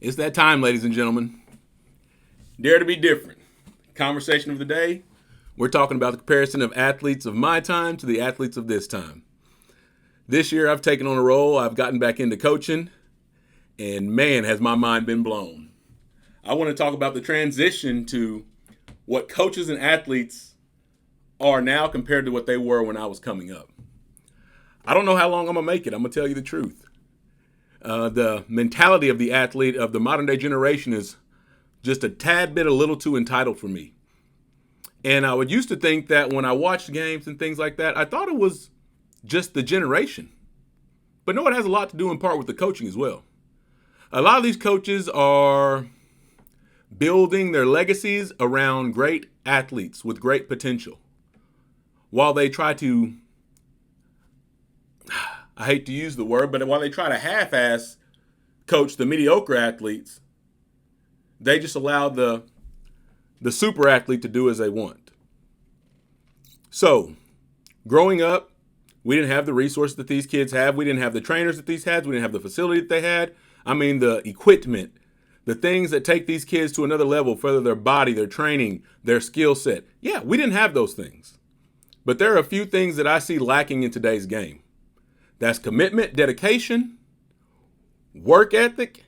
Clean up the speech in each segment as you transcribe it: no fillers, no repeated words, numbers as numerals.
It's that time, ladies and gentlemen. Dare to be different. Conversation of the day. We're talking about the comparison of athletes of my time to the athletes of this time. This year, I've taken on a role. I've gotten back into coaching, and man, has my mind been blown. I want to talk about the transition to what coaches and athletes are now compared to what they were when I was coming up. I don't know how long I'm going to make it. I'm going to tell you the truth. The mentality of the athlete of the modern day generation is just a tad bit a little too entitled for me. And I would used to think that when I watched games and things like that, I thought it was just the generation. But no, it has a lot to do in part with the coaching as well. A lot of these coaches are building their legacies around great athletes with great potential, while they try to, I hate to use the word, but while they try to half-ass coach the mediocre athletes, they just allow the super athlete to do as they want. So, growing up, we didn't have the resources that these kids have. We didn't have the trainers that these had. We didn't have the facility that they had. I mean, the equipment, the things that take these kids to another level, further their body, their training, their skill set. Yeah, we didn't have those things. But there are a few things that I see lacking in today's game. That's commitment, dedication, work ethic,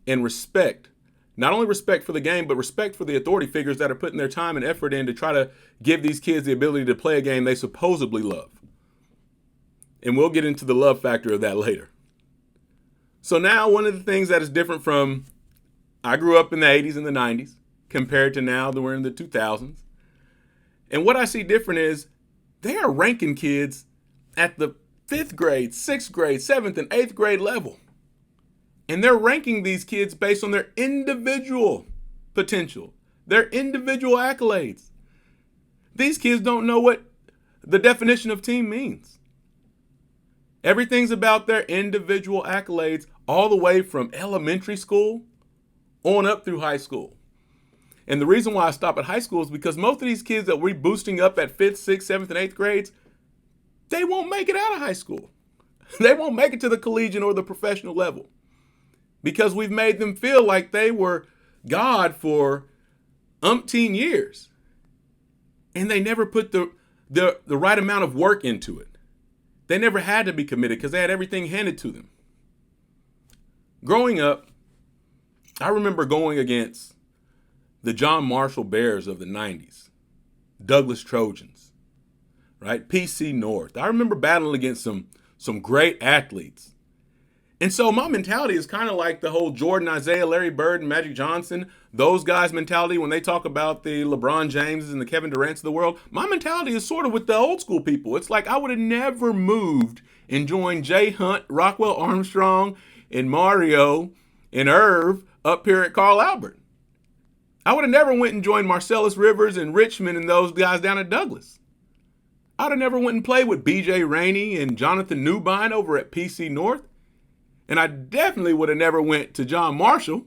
and respect. Not only respect for the game, but respect for the authority figures that are putting their time and effort in to try to give these kids the ability to play a game they supposedly love. And we'll get into the love factor of that later. So now one of the things that is different from, I grew up in the 80's and the 90's compared to now that we're in the 2000s. And what I see different is they are ranking kids at the 5th grade, 6th grade, 7th, and 8th grade level. And they're ranking these kids based on their individual potential, their individual accolades. These kids don't know what the definition of team means. Everything's about their individual accolades all the way from elementary school on up through high school. And the reason why I stop at high school is because most of these kids that we're boosting up at 5th, 6th, 7th, and 8th grades, they won't make it out of high school. They won't make it to the collegiate or the professional level because we've made them feel like they were God for umpteen years. And they never put the right amount of work into it. They never had to be committed because they had everything handed to them. Growing up, I remember going against the John Marshall Bears of the 90's, Douglas Trojans, right? PC North. I remember battling against some great athletes. And so my mentality is kind of like the whole Jordan, Isaiah, Larry Bird, and Magic Johnson, those guys' mentality when they talk about the LeBron Jameses and the Kevin Durant's of the world. My mentality is sort of with the old school people. It's like I would have never moved and joined Jay Hunt, Rockwell Armstrong, and Mario, and Irv up here at Carl Albert. I would have never went and joined Marcellus Rivers and Richmond and those guys down at Douglas. I'd have never went and played with B.J. Rainey and Jonathan Newbine over at PC North. And I definitely would have never went to John Marshall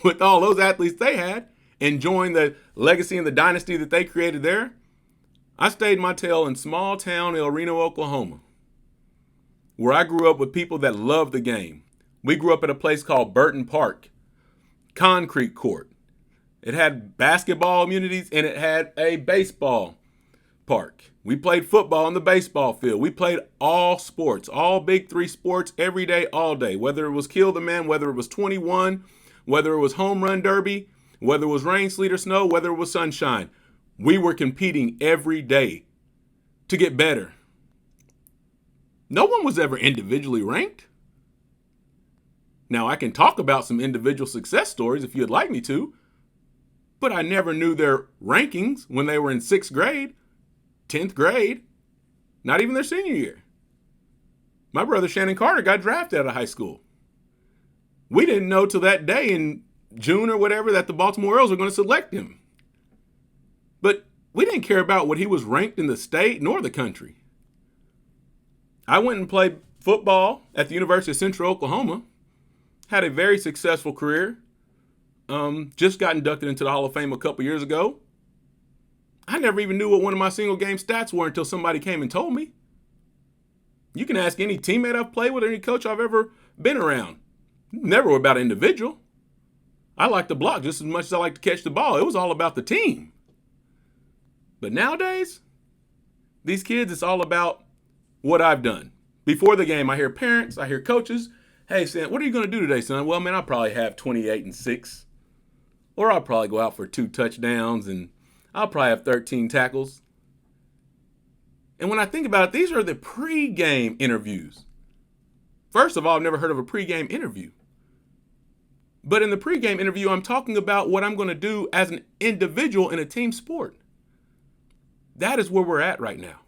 with all those athletes they had and joined the legacy and the dynasty that they created there. I stayed my tail in small town El Reno, Oklahoma, where I grew up with people that loved the game. We grew up at a place called Burton Park, concrete court. It had basketball amenities and it had a baseball park. We played football on the baseball field. We played all sports, all big 3 sports every day, all day, whether it was kill the man, whether it was 21, whether it was home run derby, whether it was rain, sleet, or snow, whether it was sunshine. We were competing every day to get better. No one was ever individually ranked. Now, I can talk about some individual success stories if you'd like me to, but I never knew their rankings when they were in 6th grade. 10th grade, not even their senior year. My brother Shannon Carter got drafted out of high school. We didn't know till that day in June or whatever that the Baltimore Orioles were going to select him. But we didn't care about what he was ranked in the state nor the country. I went and played football at the University of Central Oklahoma, had a very successful career, just got inducted into the Hall of Fame a couple years ago. I never even knew what one of my single game stats were until somebody came and told me. You can ask any teammate I've played with or any coach I've ever been around. Never about an individual. I like to block just as much as I like to catch the ball. It was all about the team. But nowadays, these kids, it's all about what I've done. Before the game, I hear parents, I hear coaches, hey, son, what are you going to do today, son? Well, man, I'll probably have 28-6. Or I'll probably go out for 2 touchdowns, and I'll probably have 13 tackles. And when I think about it, these are the pregame interviews. First of all, I've never heard of a pregame interview. But in the pregame interview, I'm talking about what I'm going to do as an individual in a team sport. That is where we're at right now.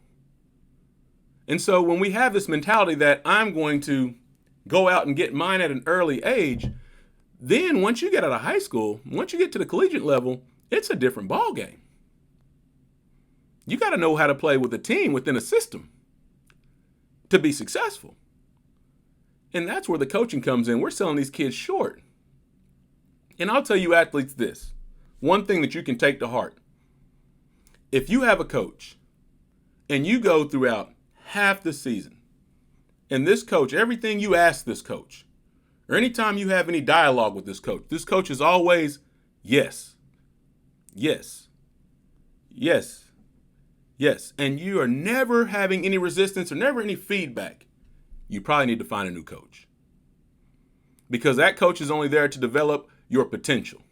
And so when we have this mentality that I'm going to go out and get mine at an early age, then once you get out of high school, once you get to the collegiate level, it's a different ball game. You got to know how to play with a team within a system to be successful. And that's where the coaching comes in. We're selling these kids short. And I'll tell you athletes this, one thing that you can take to heart. If you have a coach and you go throughout half the season, and this coach, everything you ask this coach, or anytime you have any dialogue with this coach is always yes, yes, yes, yes. And you are never having any resistance or never any feedback, you probably need to find a new coach. Because that coach is only there to develop your potential.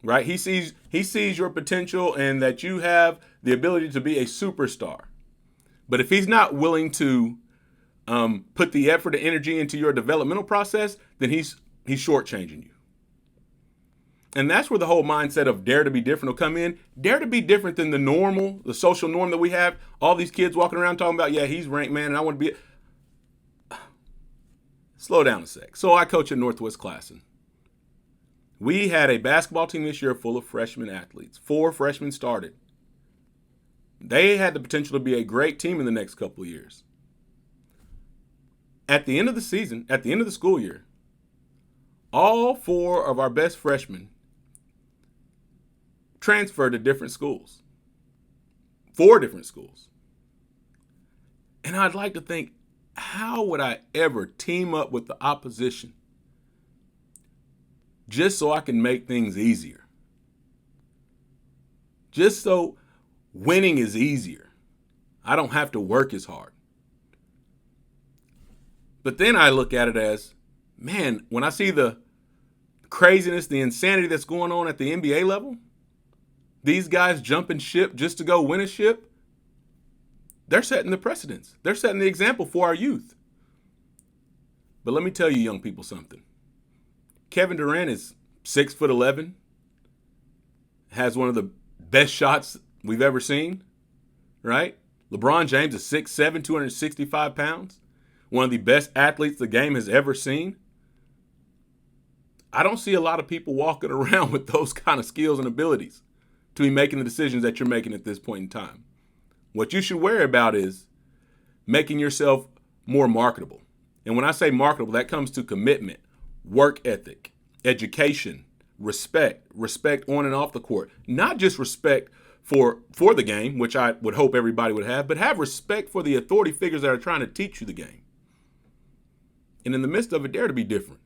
Right? He sees your potential and that you have the ability to be a superstar. But if he's not willing to put the effort and energy into your developmental process, then he's shortchanging you. And that's where the whole mindset of dare to be different will come in. Dare to be different than the social norm that we have. All these kids walking around talking about, yeah, he's ranked, man, and I want to be. Slow down a sec. So I coach at Northwest Classen. We had a basketball team this year full of freshman athletes. 4 freshmen started. They had the potential to be a great team in the next couple of years. At the end of the season, at the end of the school year, all 4 of our best freshmen transferred to different schools. 4 different schools. And I'd like to think, how would I ever team up with the opposition just so I can make things easier? Just so winning is easier. I don't have to work as hard. But then I look at it as, man, when I see the craziness, the insanity that's going on at the NBA level, these guys jumping ship just to go win a ship, they're setting the precedence. They're setting the example for our youth. But let me tell you, young people, something. Kevin Durant is 6'11", has one of the best shots we've ever seen, right? LeBron James is 6'7", 265 pounds, one of the best athletes the game has ever seen. I don't see a lot of people walking around with those kind of skills and abilities to be making the decisions that you're making at this point in time. What you should worry about is making yourself more marketable. And when I say marketable, that comes to commitment, work ethic, education, respect on and off the court. Not just respect for the game, which I would hope everybody would have, but have respect for the authority figures that are trying to teach you the game. And in the midst of it, dare to be different.